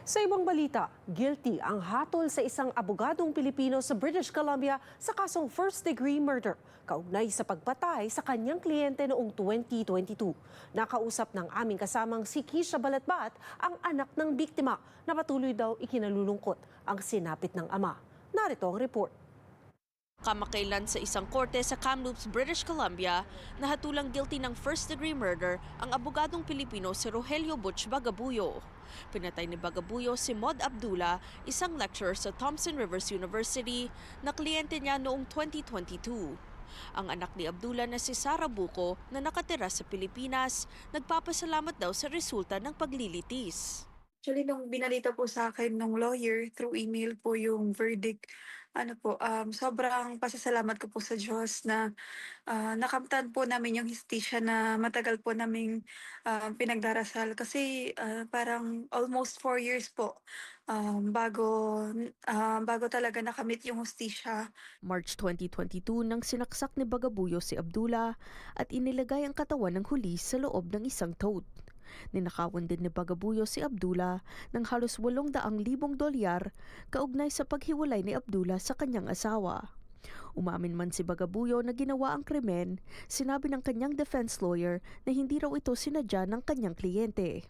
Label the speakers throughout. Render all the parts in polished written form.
Speaker 1: Sa ibang balita, guilty ang hatol sa isang abogadong Pilipino sa British Columbia sa kasong first-degree murder kaugnay sa pagpatay sa kanyang kliyente noong 2022. Nakausap ng aming kasamang si Kisha Balatbat ang anak ng biktima na patuloy daw ikinalulungkot ang sinapit ng ama. Narito ang report.
Speaker 2: Kamakailan sa isang korte sa Kamloops, British Columbia, nahatulang guilty ng first-degree murder ang abogadong Pilipino si Rogelio Butch Bagabuyo. Pinatay ni Bagabuyo si Mod Abdullah, isang lecturer sa Thompson Rivers University na kliyente niya noong 2022. Ang anak ni Abdullah na si Sara Buko na nakatira sa Pilipinas, nagpapasalamat daw sa resulta ng paglilitis.
Speaker 3: Actually, nung binalita po sa akin ng lawyer through email po yung verdict, sobrang pasasalamat ko po sa Diyos na nakamtan po namin yung hustisya na matagal po naming pinagdarasal. Kasi parang almost 4 years po bago talaga nakamit yung hustisya.
Speaker 2: March 2022 nang sinaksak ni Bagabuyo si Abdullah at inilagay ang katawan ng huli sa loob ng isang tote. Ninakawan din ni Bagabuyo si Abdullah ng halos $800,000 kaugnay sa paghiwalay ni Abdullah sa kanyang asawa. Umamin man si Bagabuyo na ginawa ang krimen, sinabi ng kanyang defense lawyer na hindi raw ito sinadya ng kanyang kliyente.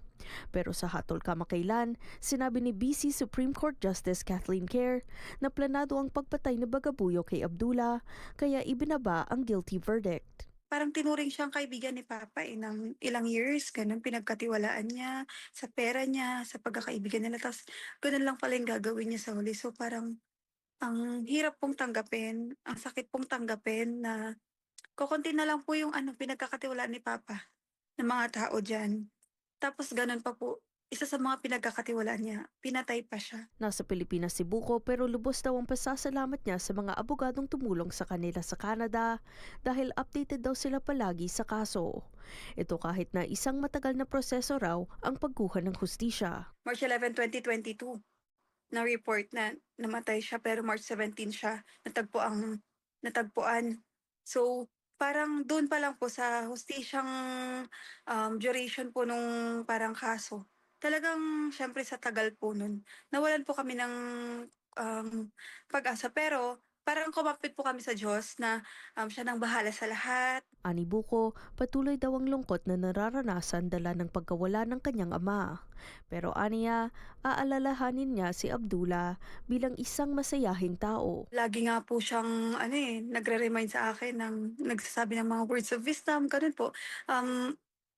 Speaker 2: Pero sa hatol kamakailan, sinabi ni BC Supreme Court Justice Kathleen Kerr na planado ang pagpatay ni Bagabuyo kay Abdullah, kaya ibinaba ang guilty verdict.
Speaker 3: Parang tinuring siyang kaibigan ni Papa ng ilang years, ganun, pinagkatiwalaan niya, sa pera niya, sa pagkakaibigan nila, tapos ganun lang pala yung gagawin niya sa huli. So parang ang hirap pong tanggapin, ang sakit pong tanggapin na kokonti na lang po yung pinagkakatiwalaan ni Papa ng mga tao dyan. Tapos ganun pa po, isa sa mga pinagkakatiwalaan niya, pinatay pa siya.
Speaker 2: Nasa Pilipinas si Buko pero lubos daw ang pasasalamat niya sa mga abogadong tumulong sa kanila sa Canada dahil updated daw sila palagi sa kaso. Ito kahit na isang matagal na proseso raw ang pagkuha ng hustisya.
Speaker 3: March 11, 2022, na-report na namatay siya pero March 17 siya natagpuan. So parang doon pa lang po sa hustisyang duration po nung parang kaso. Talagang syempre sa tagal po nun, nawalan po kami ng pag-asa. Pero parang kumapit po kami sa Diyos na siya nang bahala sa lahat.
Speaker 2: Ani Buko, patuloy daw ang lungkot na nararanasan dala ng pagkawala ng kanyang ama. Pero aniya, aalalahanin niya si Abdullah bilang isang masayahing tao.
Speaker 3: Lagi nga po siyang nagre-remind sa akin nagsasabi ng mga words of wisdom, ganun po.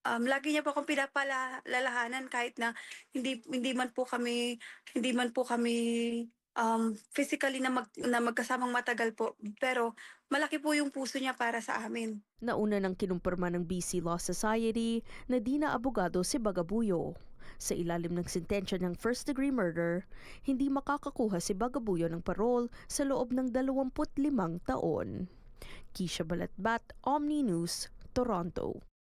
Speaker 3: Lagi niya po akong pinapalalahanan kahit na hindi man po kami physically na magkasamang matagal po, pero malaki po yung puso niya para sa amin.
Speaker 2: Nauna nang kinumpirma ng BC Law Society na di na abogado si Bagabuyo. Sa ilalim ng sentensya ng first-degree murder, hindi makakakuha si Bagabuyo ng parol sa loob ng 25 taon. Kisha Balatbat, Omni News, Toronto.